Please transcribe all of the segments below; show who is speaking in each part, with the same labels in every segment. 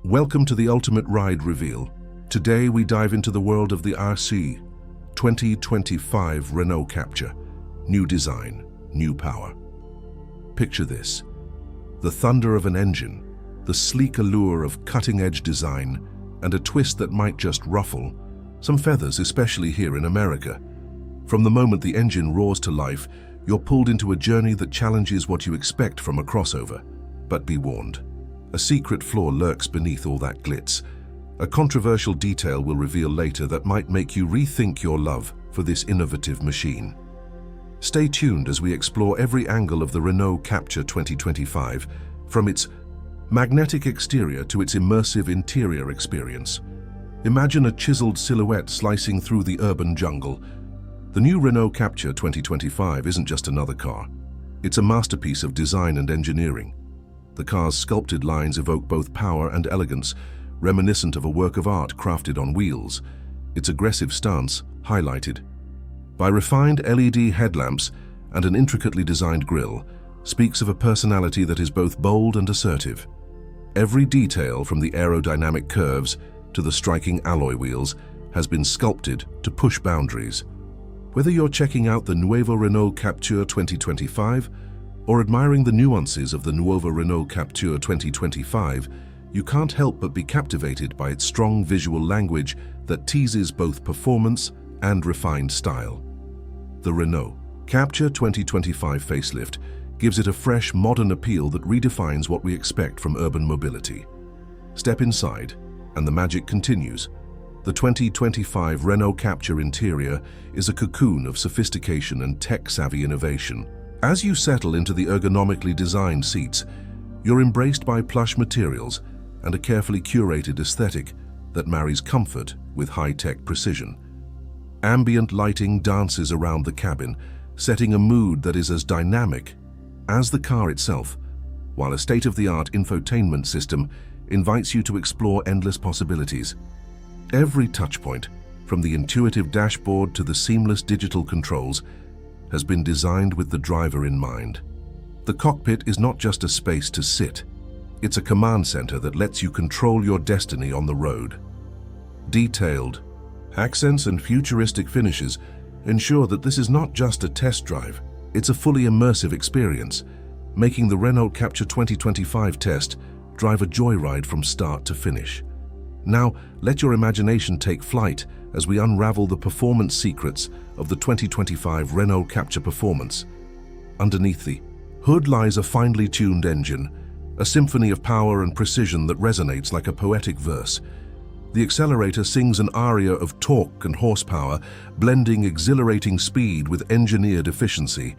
Speaker 1: Welcome to the Ultimate Ride Reveal. Today we dive into the world of the RC 2025 Renault Captur. New design, new power. Picture this: the thunder of an engine, the sleek allure of cutting-edge design, and a twist that might just ruffle some feathers, especially here in America. From the moment the engine roars to life, you're pulled into a journey that challenges what you expect from a crossover. But be warned, a secret flaw lurks beneath all that glitz. A controversial detail will reveal later that might make you rethink your love for this innovative machine. Stay tuned as we explore every angle of the Renault Captur 2025, from its magnetic exterior to its immersive interior experience. Imagine a chiseled silhouette slicing through the urban jungle. The new Renault Captur 2025 isn't just another car. It's a masterpiece of design and engineering. The car's sculpted lines evoke both power and elegance, reminiscent of a work of art crafted on wheels, its aggressive stance highlighted by refined LED headlamps and an intricately designed grille, speaks of a personality that is both bold and assertive. Every detail, from the aerodynamic curves to the striking alloy wheels, has been sculpted to push boundaries. Whether you're checking out the Nuevo Renault Captur 2025 or admiring the nuances of the Nuevo Renault Captur 2025, you can't help but be captivated by its strong visual language that teases both performance and refined style. The Renault Captur 2025 facelift gives it a fresh, modern appeal that redefines what we expect from urban mobility. Step inside, and the magic continues. The 2025 Renault Captur interior is a cocoon of sophistication and tech-savvy innovation. As you settle into the ergonomically designed seats, you're embraced by plush materials and a carefully curated aesthetic that marries comfort with high-tech precision. Ambient lighting dances around the cabin, setting a mood that is as dynamic as the car itself, while a state-of-the-art infotainment system invites you to explore endless possibilities. Every touchpoint, from the intuitive dashboard to the seamless digital controls, has been designed with the driver in mind. The cockpit is not just a space to sit, it's a command center that lets you control your destiny on the road. Detailed accents and futuristic finishes ensure that this is not just a test drive, it's a fully immersive experience, making the Renault Captur 2025 test drive a joyride from start to finish. Now, let your imagination take flight as we unravel the performance secrets of the 2025 Renault Captur Performance. Underneath the hood lies a finely tuned engine, a symphony of power and precision that resonates like a poetic verse. The accelerator sings an aria of torque and horsepower, blending exhilarating speed with engineered efficiency.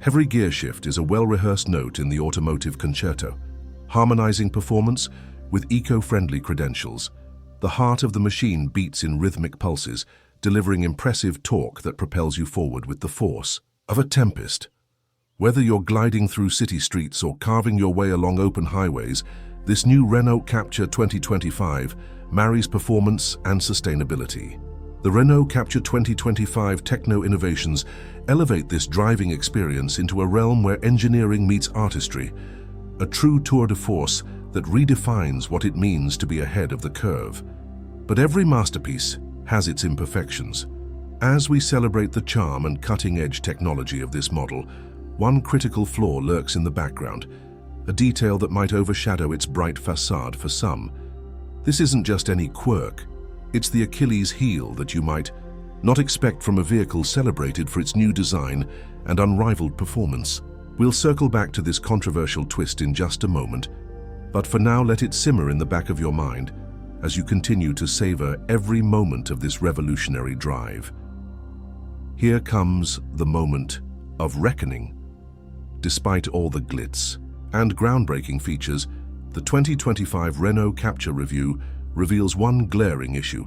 Speaker 1: Every gear shift is a well-rehearsed note in the automotive concerto, harmonizing performance with eco-friendly credentials. The heart of the machine beats in rhythmic pulses, delivering impressive torque that propels you forward with the force of a tempest. Whether you're gliding through city streets or carving your way along open highways, this new Renault Captur 2025 marries performance and sustainability. The Renault Captur 2025 techno-innovations elevate this driving experience into a realm where engineering meets artistry, a true tour de force that redefines what it means to be ahead of the curve. But every masterpiece has its imperfections. As we celebrate the charm and cutting-edge technology of this model, one critical flaw lurks in the background, a detail that might overshadow its bright facade for some. This isn't just any quirk, it's the Achilles heel that you might not expect from a vehicle celebrated for its new design and unrivaled performance. We'll circle back to this controversial twist in just a moment, but for now let it simmer in the back of your mind as you continue to savor every moment of this revolutionary drive. Here comes the moment of reckoning. Despite all the glitz and groundbreaking features, the 2025 Renault Captur review reveals one glaring issue: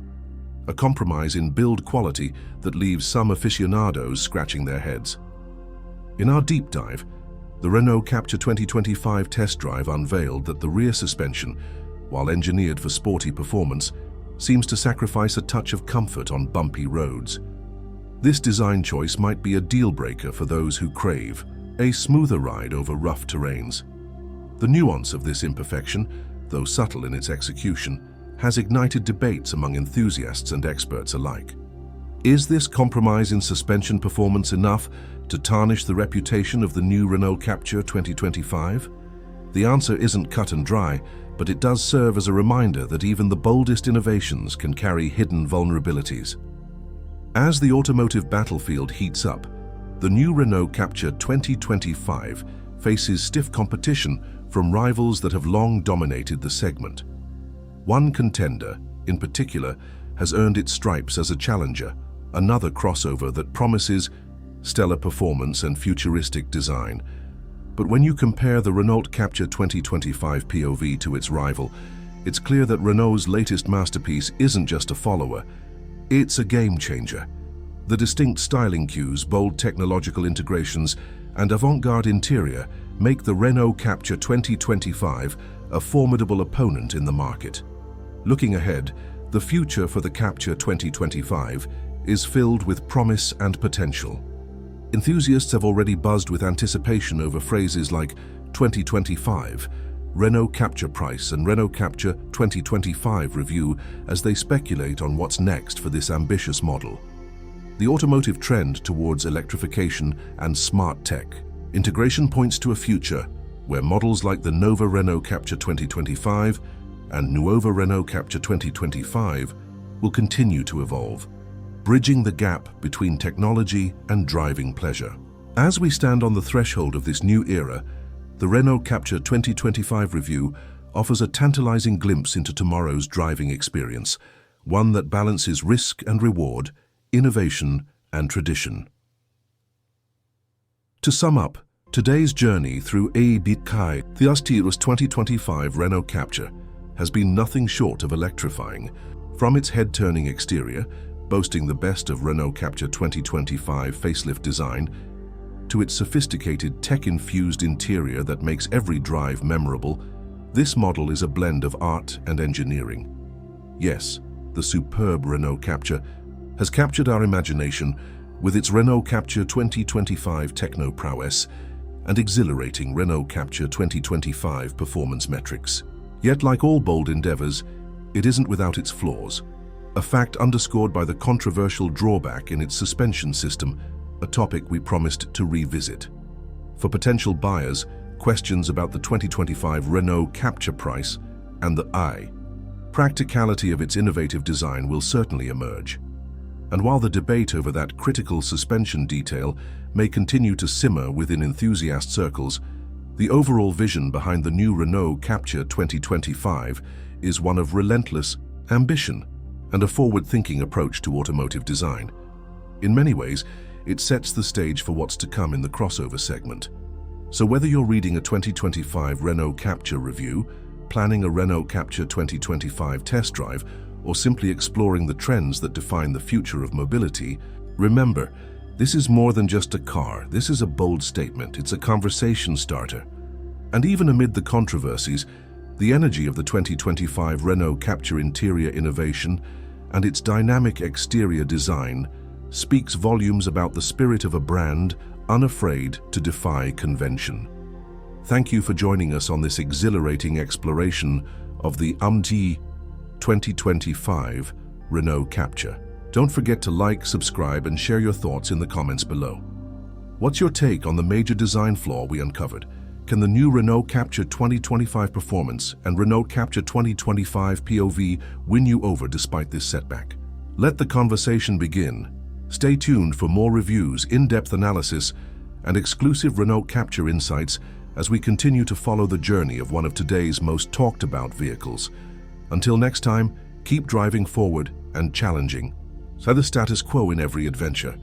Speaker 1: a compromise in build quality that leaves some aficionados scratching their heads. In our deep dive, the Renault Captur 2025 test drive unveiled that the rear suspension, while engineered for sporty performance, seems to sacrifice a touch of comfort on bumpy roads. This design choice might be a deal-breaker for those who crave a smoother ride over rough terrains. The nuance of this imperfection though subtle in its execution, has ignited debates among enthusiasts and experts alike. Is this compromise in suspension performance enough to tarnish the reputation of the new Renault Captur 2025? The answer isn't cut and dry, but it does serve as a reminder that even the boldest innovations can carry hidden vulnerabilities. As the automotive battlefield heats up, the new Renault Captur 2025 faces stiff competition from rivals that have long dominated the segment. One contender, in particular, has earned its stripes as a challenger, another crossover that promises stellar performance and futuristic design. But when you compare the Renault Captur 2025 POV to its rival, it's clear that Renault's latest masterpiece isn't just a follower, it's a game changer. The distinct styling cues, bold technological integrations, and avant-garde interior make the Renault Captur 2025 a formidable opponent in the market. Looking ahead, the future for the Captur 2025 is filled with promise and potential. Enthusiasts have already buzzed with anticipation over phrases like 2025, Renault Captur price and Renault Captur 2025 review as they speculate on what's next for this ambitious model. The automotive trend towards electrification and smart tech integration points to a future where models like the Nova Renault Captur 2025 and Nuova Renault Captur 2025 will continue to evolve, bridging the gap between technology and driving pleasure. As we stand on the threshold of this new era, the Renault Captur 2025 review offers a tantalizing glimpse into tomorrow's driving experience, one that balances risk and reward, innovation and tradition. To sum up, today's journey through Futuristic's 2025 Renault Captur has been nothing short of electrifying. From its head-turning exterior, boasting the best of Renault Captur 2025 facelift design, to its sophisticated tech-infused interior that makes every drive memorable, this model is a blend of art and engineering. Yes, the superb Renault Captur has captured our imagination with its Renault Captur 2025 techno prowess and exhilarating Renault Captur 2025 performance metrics. Yet, like all bold endeavors, it isn't without its flaws, a fact underscored by the controversial drawback in its suspension system, a topic we promised to revisit. For potential buyers, questions about the 2025 Renault Captur price and the practicality of its innovative design will certainly emerge. And while the debate over that critical suspension detail may continue to simmer within enthusiast circles, the overall vision behind the new Renault Captur 2025 is one of relentless ambition and a forward-thinking approach to automotive design. In many ways, it sets the stage for what's to come in the crossover segment. So whether you're reading a 2025 Renault Captur review, planning a Renault Captur 2025 test drive, or simply exploring the trends that define the future of mobility, remember, this is more than just a car. This is a bold statement. It's a conversation starter. And even amid the controversies, the energy of the 2025 Renault Captur interior innovation and its dynamic exterior design speaks volumes about the spirit of a brand unafraid to defy convention. Thank you for joining us on this exhilarating exploration of the 2025 Renault Captur. Don't forget to like, subscribe, and share your thoughts in the comments below. What's your take on the major design flaw we uncovered? Can the new Renault Captur 2025 performance and Renault Captur 2025 POV win you over despite this setback? Let the conversation begin. Stay tuned for more reviews, in-depth analysis, and exclusive Renault Captur insights as we continue to follow the journey of one of today's most talked about vehicles. Until next time, keep driving forward and challenging. So the status quo in every adventure.